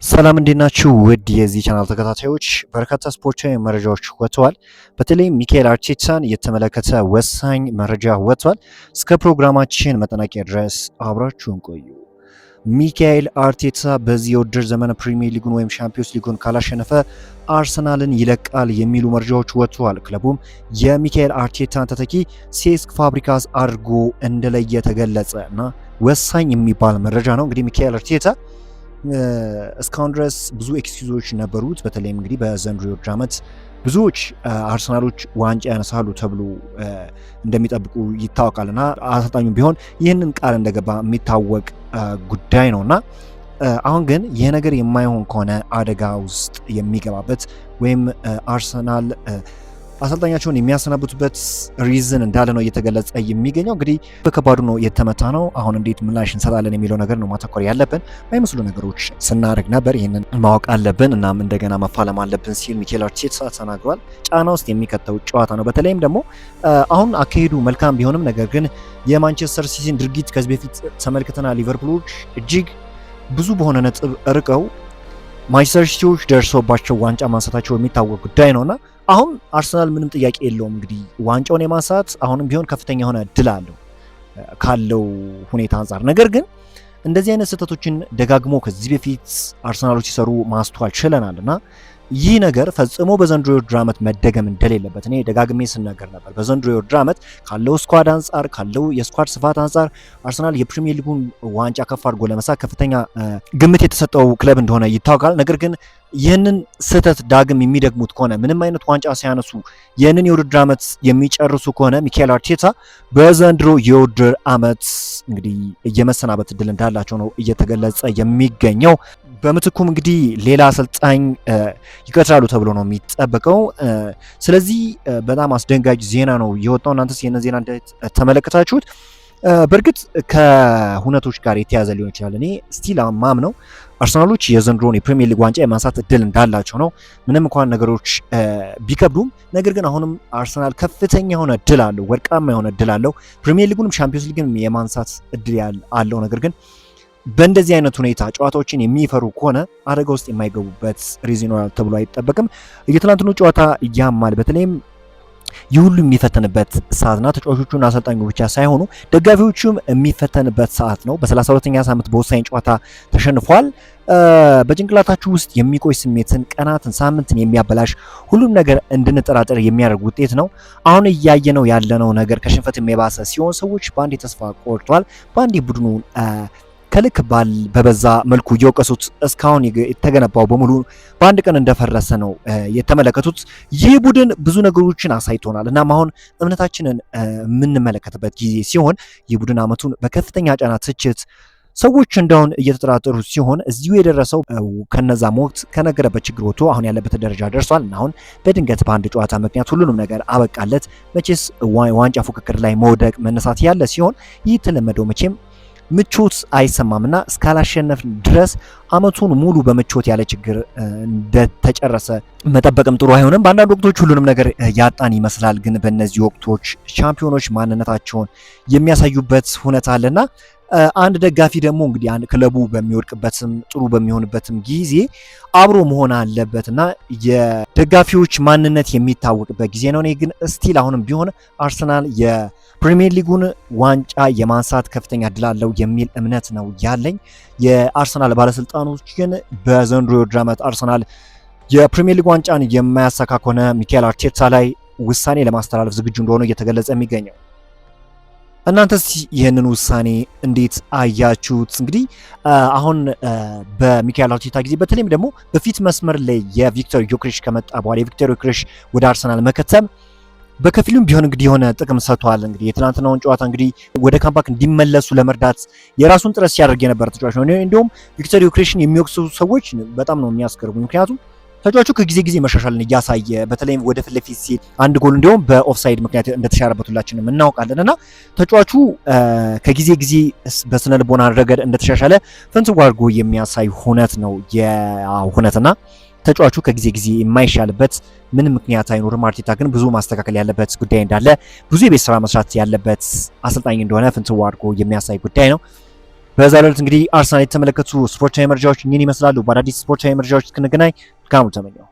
ሰላም እንዴት ናችሁ? ውድ የዚህ ቻናል ተከታታዮች በርካታ ስፖርታዊ መረጃዎች ወጥተዋል። በተለይም ሚካኤል አርቴታን የተመለከተ ወሳኝ መረጃ ወጥቷል። እስከ ፕሮግራማችን መጠናቂያ ድረስ አብራችሁን ቆዩ። ሚካኤል አርቴታ በዚህ የውድድር ዘመን ፕሪሚየር ሊጉን ወይም ሻምፒዮንስ ሊጉን ካላሸነፈ አርሰናልን ይለቃል የሚሉ መረጃዎች ወጥተዋል። ክለቡም የሚካኤል አርቴታን ተተኪ ሴስክ ፋብሪካስ አድርጎ እንደለየ ተገለጸ እና ወሳኝ የሚባል መረጃ ነው። እንግዲህ ሚካኤል አርቴታ እስካሁን ድረስ ብዙ ኤክስኪውዞች ነበሩት። በተለይም እንግዲህ በዘንድሮ የውድድር ዓመት ብዙዎች አርሰናሎች ዋንጫ ያነሳሉ ተብሎ እንደሚጠብቁ ይታወቃልና አሰልጣኙ ቢሆን ይህንን ቃል እንደገባ የሚታወቅ ጉዳይ ነውና አሁን ግን ይህ ነገር የማይሆን ከሆነ አደጋ ውስጥ የሚገባበት ወይም አርሰናል አሰልጣኛቸውን የሚያሰናብቱበት ሪዝን እንዳለ ነው እየተገለጸ የሚገኘው። እንግዲህ በከባዱ ነው የተመታ ነው። አሁን እንዴት ምላሽ እንሰጣለን የሚለው ነገር ነው ማተኮር ያለብን። የማይመስሉ ነገሮች ስናደርግ ነበር፣ ይህንን ማወቅ አለብን እናም እንደገና መፋለም አለብን ሲል ሚኬል አርቴታ ተናግሯል። ጫና ውስጥ የሚከተው ጨዋታ ነው። በተለይም ደግሞ አሁን አካሄዱ መልካም ቢሆንም ነገር ግን የማንቸስተር ሲቲን ድርጊት ከዚህ በፊት ተመልክተናል። ሊቨርፑሎች እጅግ ብዙ በሆነ ነጥብ ርቀው ማንቸስተር ሲቲዎች ደርሶባቸው ዋንጫ ማንሳታቸው የሚታወቅ ጉዳይ ነውና አሁን አርሰናል ምንም ጥያቄ የለውም እንግዲህ ዋንጫውን የማንሳት አሁንም ቢሆን ከፍተኛ የሆነ እድል አለው ካለው ሁኔታ አንጻር። ነገር ግን እንደዚህ አይነት ስህተቶችን ደጋግሞ ከዚህ በፊት አርሰናሎች ሲሰሩ ማስተዋል ችለናልና ይህ ነገር ፈጽሞ በዘንድሮ የውድድር ዓመት መደገም እንደሌለበት እኔ ደጋግሜ ስናገር ነበር። በዘንድሮ የውድድር ዓመት ካለው ስኳድ አንጻር ካለው የስኳድ ስፋት አንጻር አርሰናል የፕሪሚየር ሊጉን ዋንጫ ከፍ አድርጎ ለመሳት ከፍተኛ ግምት የተሰጠው ክለብ እንደሆነ ይታወቃል። ነገር ግን ይህንን ስህተት ዳግም የሚደግሙት ከሆነ ምንም አይነት ዋንጫ ሲያነሱ ይህንን የውድድር ዓመት የሚጨርሱ ከሆነ ሚካኤል አርቴታ በዘንድሮ የውድድር ዓመት እንግዲህ የመሰናበት እድል እንዳላቸው ነው እየተገለጸ የሚገኘው። በምትኩም እንግዲህ ሌላ አሰልጣኝ ይቀጥራሉ ተብሎ ነው የሚጠበቀው። ስለዚህ በጣም አስደንጋጭ ዜና ነው የወጣው። እናንተስ ይህንን ዜና ተመለከታችሁት? በእርግጥ ከሁነቶች ጋር የተያዘ ሊሆን ይችላል። እኔ ስቲል ማም ነው አርሰናሎች የዘንድሮን የፕሪሚየር ሊግ ዋንጫ የማንሳት እድል እንዳላቸው ነው። ምንም እንኳን ነገሮች ቢከብዱም፣ ነገር ግን አሁንም አርሰናል ከፍተኛ የሆነ እድል አለው፣ ወርቃማ የሆነ እድል አለው። ፕሪሚየር ሊጉንም ሻምፒዮንስ ሊግንም የማንሳት እድል አለው። ነገር ግን በእንደዚህ አይነት ሁኔታ ጨዋታዎችን የሚፈሩ ከሆነ አደጋ ውስጥ የማይገቡበት ሪዝን ይኖራል ተብሎ አይጠበቅም። የትናንትኑ ጨዋታ ያማል። በተለይም ይህ ሁሉ የሚፈተንበት ሰዓትና ተጫዋቾቹና አሰልጣኙ ብቻ ሳይሆኑ ደጋፊዎቹም የሚፈተንበት ሰዓት ነው። በ32ኛ ሳምንት በወሳኝ ጨዋታ ተሸንፏል። በጭንቅላታችሁ ውስጥ የሚቆይ ስሜትን፣ ቀናትን፣ ሳምንትን የሚያበላሽ ሁሉም ነገር እንድንጠራጠር የሚያደርግ ውጤት ነው። አሁን እያየነው ያለነው ነገር ከሽንፈት የባሰ ሲሆን ሰዎች በአንዴ ተስፋ ቆርጧል። በአንዴ ቡድኑ ከልክ በበዛ መልኩ እየወቀሱት እስካሁን የተገነባው በሙሉ በአንድ ቀን እንደፈረሰ ነው የተመለከቱት። ይህ ቡድን ብዙ ነገሮችን አሳይቶናል። እናም አሁን እምነታችንን የምንመለከትበት ጊዜ ሲሆን ይህ ቡድን ዓመቱን በከፍተኛ ጫና፣ ትችት ሰዎች እንደውን እየተጠራጠሩ ሲሆን እዚሁ የደረሰው ከነዛም ወቅት ከነገረበት ችግር ወጥቶ አሁን ያለበት ደረጃ ደርሷል እና አሁን በድንገት በአንድ ጨዋታ ምክንያት ሁሉንም ነገር አበቃለት። መቼስ ዋንጫ ፉክክር ላይ መውደቅ መነሳት ያለ ሲሆን ይህ የተለመደው መቼም ምቾት አይሰማምና እስካላሸነፍ ድረስ አመቱን ሙሉ በምቾት ያለ ችግር እንደተጨረሰ መጠበቅም ጥሩ አይሆንም። በአንዳንድ ወቅቶች ሁሉንም ነገር ያጣን ይመስላል፣ ግን በእነዚህ ወቅቶች ሻምፒዮኖች ማንነታቸውን የሚያሳዩበት ሁኔታ አለና አንድ ደጋፊ ደግሞ እንግዲህ አንድ ክለቡ በሚወድቅበትም ጥሩ በሚሆንበትም ጊዜ አብሮ መሆን አለበትና የደጋፊዎች ማንነት የሚታወቅበት ጊዜ ነው። እኔ ግን ስቲል አሁንም ቢሆን አርሰናል የፕሪሚየር ሊጉን ዋንጫ የማንሳት ከፍተኛ እድል አለው የሚል እምነት ነው ያለኝ። የአርሰናል ባለስልጣኖች ግን በዘንድሮ የውድድር ዓመት አርሰናል የፕሪሚየር ሊግ ዋንጫን የማያሳካ ከሆነ ሚካኤል አርቴታ ላይ ውሳኔ ለማስተላለፍ ዝግጁ እንደሆነ እየተገለጸ የሚገኘው። እናንተስ ይህንን ውሳኔ እንዴት አያችሁት? እንግዲህ አሁን በሚካኤል አርቴታ ጊዜ በተለይም ደግሞ በፊት መስመር ላይ የቪክቶር ዮክሬሽ ከመጣ በኋላ የቪክቶር ዮክሬሽ ወደ አርሰናል መከተም በከፊሉም ቢሆን እንግዲህ የሆነ ጥቅም ሰጥቷል። እንግዲህ የትናንትናውን ጨዋታ እንግዲህ ወደ ካምባክ እንዲመለሱ ለመርዳት የራሱን ጥረት ሲያደርግ የነበረ ተጫዋች ነው። እንዲሁም ቪክቶር ዮክሬሽን የሚወቅሱ ሰዎች በጣም ነው የሚያስገርሙ። ምክንያቱም ተጫዋቹ ከጊዜ ጊዜ መሻሻልን እያሳየ በተለይም ወደ ፊት ለፊት ሲል አንድ ጎል እንዲሁም በኦፍሳይድ ምክንያት እንደተሻረበት ሁላችንም እናውቃለን እና ተጫዋቹ ከጊዜ ጊዜ በስነ ልቦና ረገድ እንደተሻሻለ ፍንትው አድርጎ የሚያሳይ ሁነት ነው የሁነትና ተጫዋቹ ከጊዜ ጊዜ የማይሻልበት ምንም ምክንያት አይኖርም። አርቴታ ግን ብዙ ማስተካከል ያለበት ጉዳይ እንዳለ፣ ብዙ የቤት ስራ መስራት ያለበት አሰልጣኝ እንደሆነ ፍንትው አድርጎ የሚያሳይ ጉዳይ ነው። በዛሬው ዕለት እንግዲህ አርሰናል የተመለከቱ ስፖርታዊ መረጃዎች እኚህን ይመስላሉ። በአዳዲስ ስፖርታዊ መረጃዎች እስክንገናኝ መልካሙን ተመኘው።